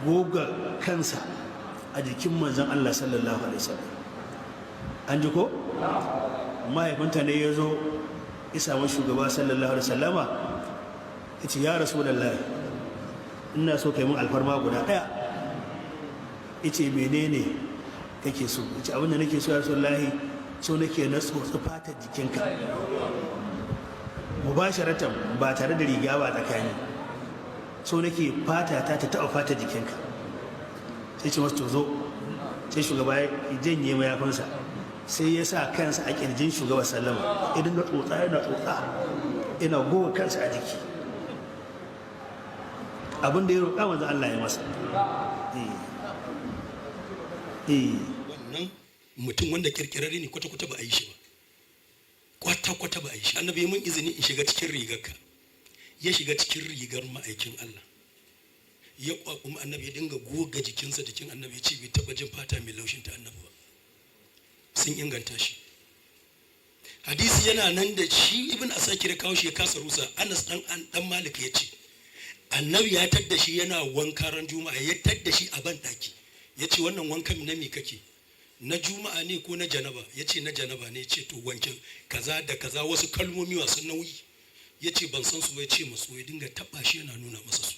goga kansa a jikin manzon Allah sallallahu alaihi wasallam. An ji ko? Mahaifinta ne ya zo isa wa shugaba sallallahu alaihi wasallama ya ce ya Rasulullahi ina so kai mun alfarma guda ɗaya. Ya ce menene kake so? Ya ce abinda nake so ya Rasulullahi so nake na tsotsi fatar jikinka mubasharatan ba tare da riga ba tsakani, so nake fata ta taɓa fatar jikinka. Sai ce masu zo, sai shugaba ya janye mayafinsa sai ya sa kansa a kirjin shugaba sallama idan na tsotsa yana tsotsa ina goga kansa a jiki. Abin da ya roƙa manzo Allah ya masa. Wannan mutum wanda kirkirare ne kwata-kwata ba a yi shi ba, kwata-kwata ba a yi shi. Annabi mun izini in shiga cikin rigarka, ya shiga cikin rigar ma'aikin Allah, ya kwakuma annabi ya dinga goga jikinsa, jikin annabi ya ce bai taɓa jin fata mai laushin ta annabi ba. Sun inganta shi. Hadisi yana nan da shi ibn Asakir kawo shi ya kasa rusa. Anas dan Malik ya ce annabi ya tadda shi yana wanka ran juma'a, ya tadda shi a ban daki, ya ce wannan wankan na me kake, na juma'a ne ko na janaba? Ya ce na janaba ne. Ya ce to wanke kaza da kaza, wasu kalmomi wasu nauyi, ya ce ban san su ba. Ya ce masu, ya dinga taba shi yana nuna masa su.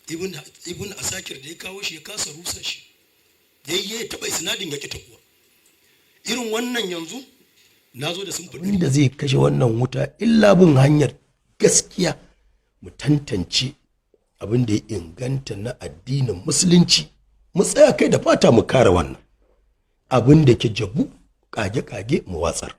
ibn Asakir da ya kawo shi ya kasa rusa shi, ya taba isnadin ya ki tabuwa. Irin wannan yanzu na zo da sun faɗi da zai kashe wannan wuta illa bin hanyar gaskiya, mu tantance abin da ya inganta na addinin musulunci, mu tsaya kai da fata mu kare wannan abin da ke jabu kage-kage mu watsar.